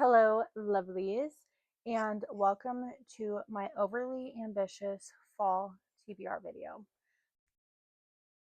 Hello, lovelies, and welcome to my overly ambitious fall TBR video.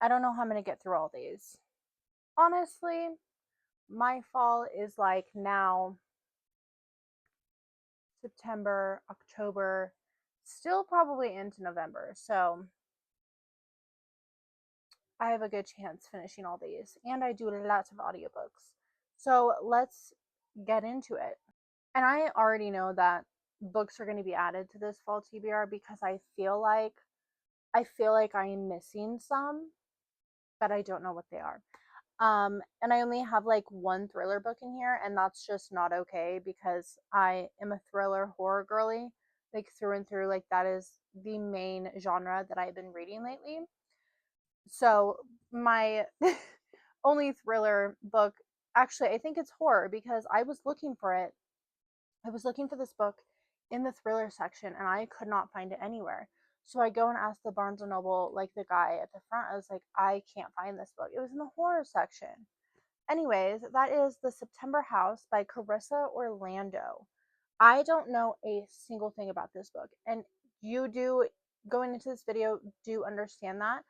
I don't know how I'm going to get through all these. Honestly, my fall is like now September, October, still probably into November. So I have a good chance finishing all these, and I do lots of audiobooks. So let's get into it. And I already know that books are going to be added to this fall TBR because I feel like I am missing some, but I don't know what they are. And I only have like one thriller book in here, and that's just not okay because I am a thriller horror girly, like through and through. Like that is the main genre that I've been reading lately. So my only thriller book, actually, I think it's horror because I was looking for it. I was looking for this book in the thriller section and I could not find it anywhere. So I go and ask the Barnes and Noble, like the guy at the front. I was like, I can't find this book. It was in the horror section. Anyways, that is The September House by Carissa Orlando. I don't know a single thing about this book. And you do, going into this video, do understand that.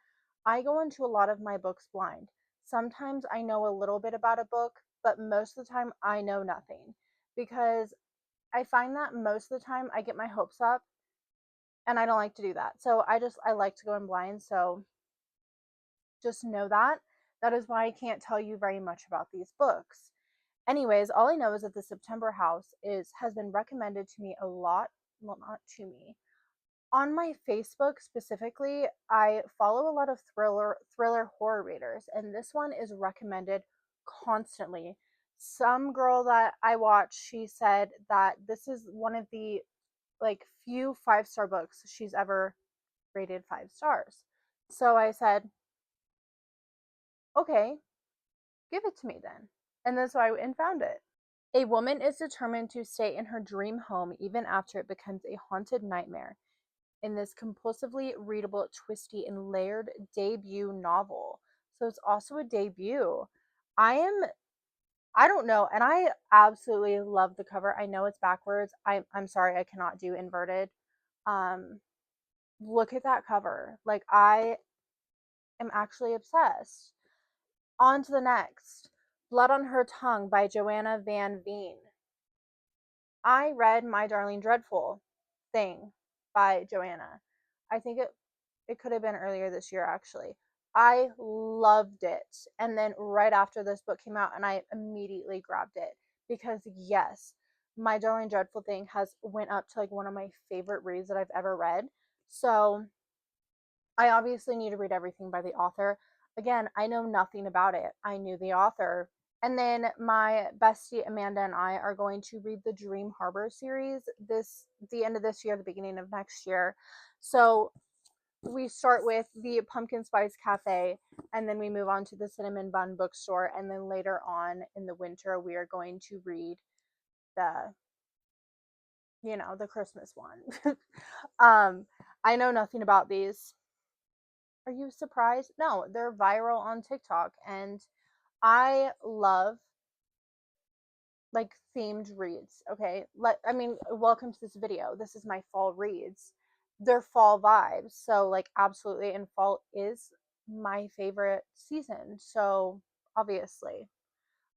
I go into a lot of my books blind. Sometimes I know a little bit about a book, but most of the time I know nothing because I find that most of the time I get my hopes up and I don't like to do that. So I like to go in blind. So just know that. That is why I can't tell you very much about these books. Anyways, all I know is that The September House has been recommended to me a lot. Well, not to me. On my Facebook specifically, I follow a lot of thriller horror readers, and this one is recommended constantly. Some girl that I watch, she said that this is one of the like few 5-star books she's ever rated 5 stars. So I said, okay, give it to me then. And then so I went and found it. A woman is determined to stay in her dream home even after it becomes a haunted nightmare in this compulsively readable, twisty, and layered debut novel. So it's also a debut. I don't know, and I absolutely love the cover. I know it's backwards. I'm sorry, I cannot do inverted. Um, Look at that cover. Like I am actually obsessed. On to the next. Blood on Her Tongue by Johanna van Veen. I read My Darling Dreadful thing by Johanna. I think it could have been earlier this year actually. I loved it. And then right after this book came out and I immediately grabbed it because yes, My Darling Dreadful thing has went up to like one of my favorite reads that I've ever read. So I obviously need to read everything by the author. Again, I know nothing about it. I knew the author. And then my bestie Amanda and I are going to read the Dream Harbor series the end of this year, the beginning of next year. So we start with the Pumpkin Spice Cafe and then we move on to the Cinnamon Bun Bookstore, and then later on in the winter we are going to read the the Christmas one. I know nothing about these. Are you surprised? No, they're viral on TikTok, and I love like themed reads. Okay, welcome to this video. This is my fall reads. They're fall vibes, so like absolutely, and fall is my favorite season. So obviously,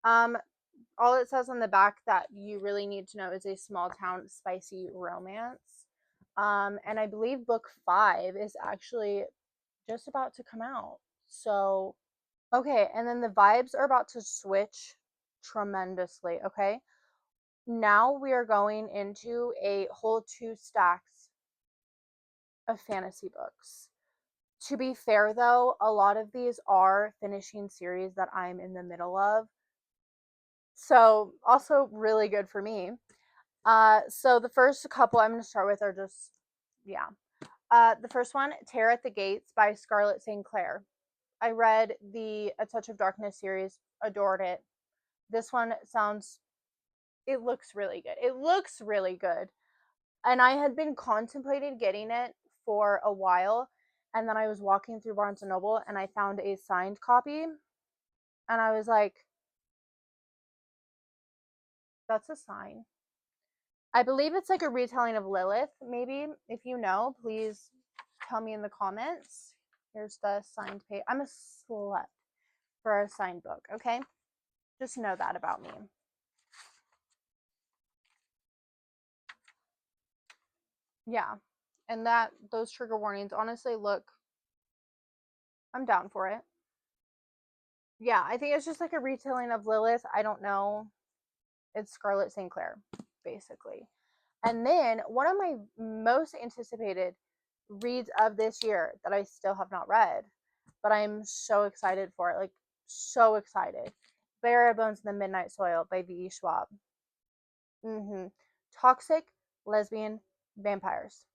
um, all it says on the back that you really need to know is a small town spicy romance. And I believe book 5 is actually just about to come out. So, okay, and then the vibes are about to switch tremendously, okay? Now we are going into a whole 2 stacks of fantasy books. To be fair though, a lot of these are finishing series that I'm in the middle of. So, also really good for me. So the first couple I'm going to start with are just, yeah. The first one, Terror at the Gates by Scarlett St. Clair. I read the A Touch of Darkness series, adored it. This one it looks really good. It looks really good. And I had been contemplating getting it for a while. And then I was walking through Barnes and Noble and I found a signed copy. And I was like, That's a sign. I believe it's like a retelling of Lilith, maybe. If you know, please tell me in the comments. Here's the signed page. I'm a slut for a signed book, okay? Just know that about me. Yeah. And those trigger warnings honestly look, I'm down for it. Yeah, I think it's just like a retelling of Lilith. I don't know. It's Scarlett St. Clair, basically. And then one of my most anticipated reads of this year that I still have not read, but I'm so excited for it. Like, so excited. Bare Bones in the Midnight Soil by V.E. Schwab. Toxic lesbian vampires.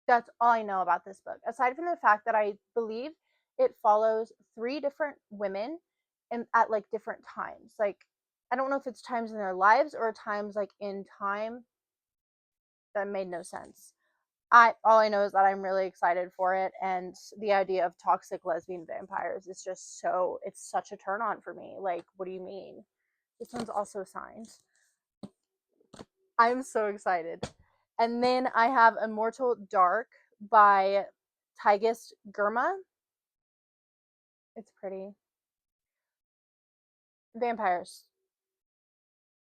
That's all I know about this book. Aside from the fact that I believe it follows 3 different women and at like different times. Like, I don't know if it's times in their lives or times like in time. That made no sense. All I know is that I'm really excited for it, and the idea of toxic lesbian vampires is just it's such a turn on for me. Like, what do you mean? This one's also signed. I'm so excited. And then I have Immortal Dark by Tigest Girma. It's pretty. Vampires.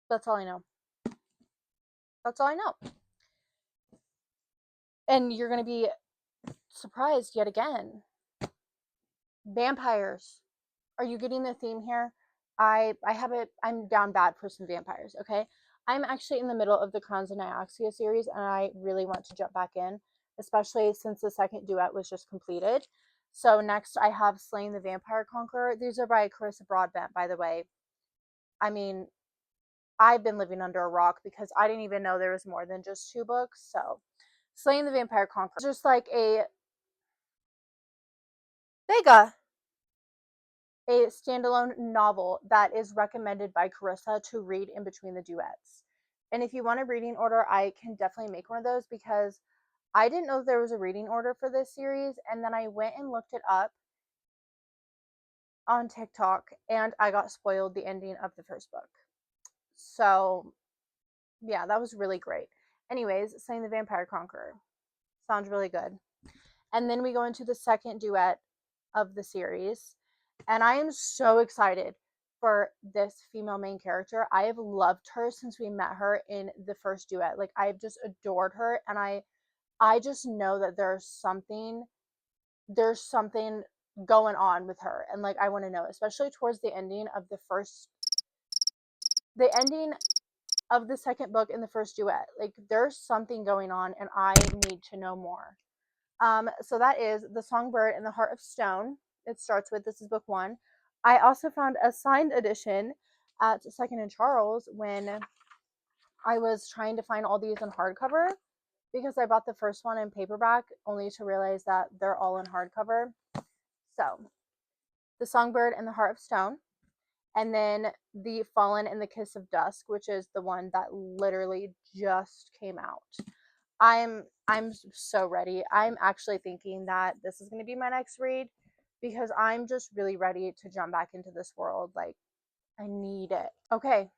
That's all I know. That's all I know. And you're going to be surprised yet again. Vampires. Are you getting the theme here? I have it. I'm down bad for some vampires. Okay, I'm actually in the middle of the Crowns of Nyaxia series, and I really want to jump back in, especially since the second duet was just completed. So next, I have Slaying the Vampire Conqueror. These are by Carissa Broadbent, by the way. I mean, I've been living under a rock because I didn't even know there was more than just 2 books. So, Slaying the Vampire Conqueror, just like a Vega. A standalone novel that is recommended by Carissa to read in between the duets. And if you want a reading order, I can definitely make one of those because I didn't know there was a reading order for this series. And then I went and looked it up on TikTok and I got spoiled the ending of the first book. So, yeah, that was really great. Anyways, Slaying the Vampire Conqueror. Sounds really good. And then we go into the second duet of the series. And I am so excited for this female main character. I have loved her since we met her in the first duet. Like, I've just adored her, and I just know that there's something going on with her, and like I want to know, especially towards the ending of the ending of the second book in the first duet. Like, there's something going on, and I need to know more. So that is The Songbird and the Heart of Stone. It starts with, this is book 1. I also found a signed edition at Second and Charles when I was trying to find all these in hardcover because I bought the first one in paperback only to realize that they're all in hardcover. So, The Songbird and the Heart of Stone. And then The Fallen and the Kiss of Dusk, which is the one that literally just came out. I'm so ready. I'm actually thinking that this is going to be my next read because I'm just really ready to jump back into this world. Like, I need it. Okay.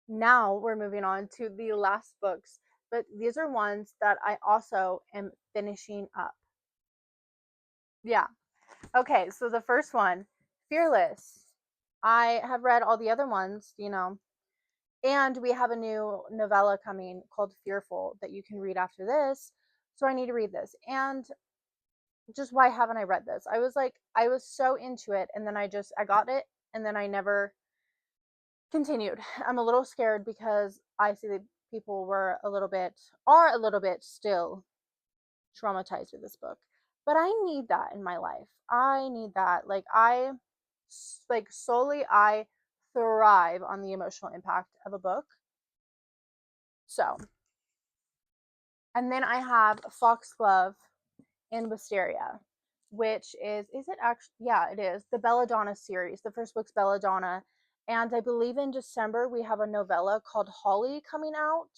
Now we're moving on to the last books, but these are ones that I also am finishing up. Yeah. Okay, so the first one, Fearless. I have read all the other ones, and we have a new novella coming called Fearful that you can read after this. So I need to read this. And just why haven't I read this? I was so into it, and then I got it, and then I never continued. I'm a little scared because I see that people are a little bit still traumatized with this book. But I need that in my life. I need that. Solely I thrive on the emotional impact of a book. So, and then I have Foxglove and Wisteria, which is it actually? Yeah, it is the Belladonna series. The first book's Belladonna, and I believe in December we have a novella called Holly coming out.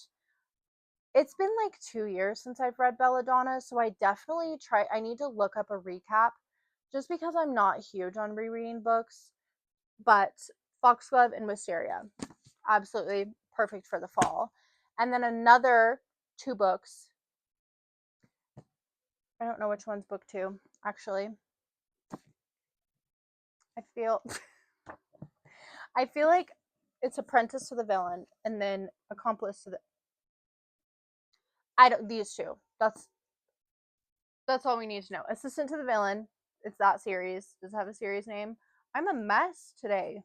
It's been like 2 years since I've read Belladonna, so I need to look up a recap just because I'm not huge on rereading books. But Foxglove and Wisteria, absolutely perfect for the fall. And then another 2 books. I don't know which one's book 2, actually. I feel I feel like it's Apprentice to the Villain and then Accomplice to the I don't these 2. That's all we need to know. Assistant to the Villain. It's that series. Does it have a series name? I'm a mess today.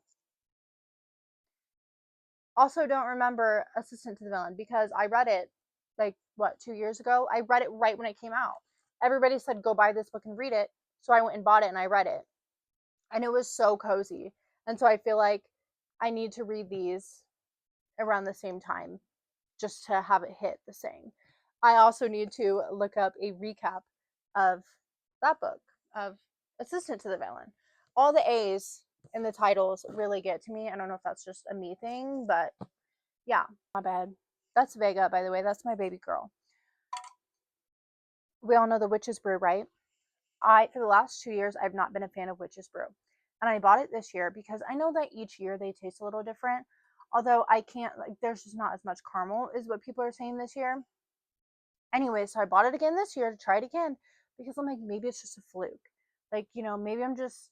Also, don't remember Assistant to the Villain because I read it like what 2 years ago. I read it right when it came out. Everybody said go buy this book and read it, so I went and bought it and I read it, and it was so cozy. And so I feel like I need to read these around the same time just to have it hit the same. I also need to look up a recap of that book, of Assistant to the Villain. All the A's in the titles really get to me. I don't know if that's just a me thing, but yeah, my bad. That's Vega, by the way. That's my baby girl. We all know the Witch's Brew, right? For the last 2 years, I've not been a fan of Witch's Brew. And I bought it this year because I know that each year they taste a little different. Although I can't, like, there's just not as much caramel, is what people are saying this year. Anyway, so I bought it again this year to try it again because I'm like, maybe it's just a fluke. Like, maybe I'm just,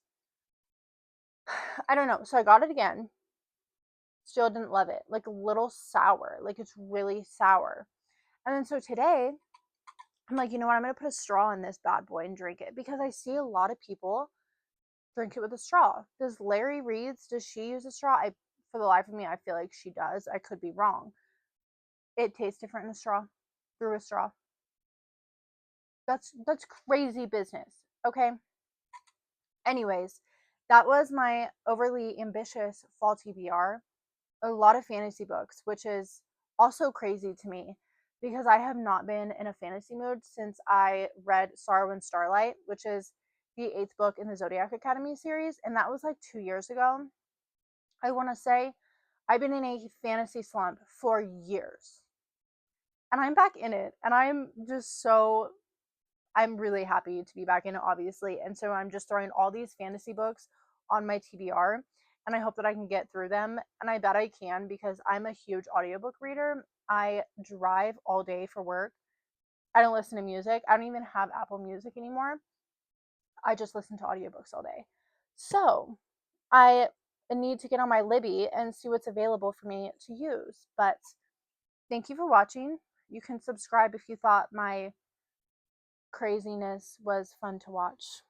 I don't know. So I got it again. Still didn't love it. Like, a little sour. Like, it's really sour. And then so today, I'm like, you know what? I'm going to put a straw in this bad boy and drink it because I see a lot of people drink it with a straw. Does Laurie Reed's, does she use a straw? For the life of me, I feel like she does. I could be wrong. It tastes different in a straw, through a straw. That's crazy business. Okay. Anyways, that was my overly ambitious fall TBR. A lot of fantasy books, which is also crazy to me because I have not been in a fantasy mood since I read Sorrow and Starlight, which is the 8th book in the Zodiac Academy series, and that was like 2 years ago. I want to say I've been in a fantasy slump for years. And I'm back in it, and I'm really happy to be back in it, obviously. And so I'm just throwing all these fantasy books on my TBR, and I hope that I can get through them. And I bet I can because I'm a huge audiobook reader. I drive all day for work. I don't listen to music. I don't even have Apple Music anymore. I just listen to audiobooks all day. So I need to get on my Libby and see what's available for me to use. But thank you for watching. You can subscribe if you thought my craziness was fun to watch.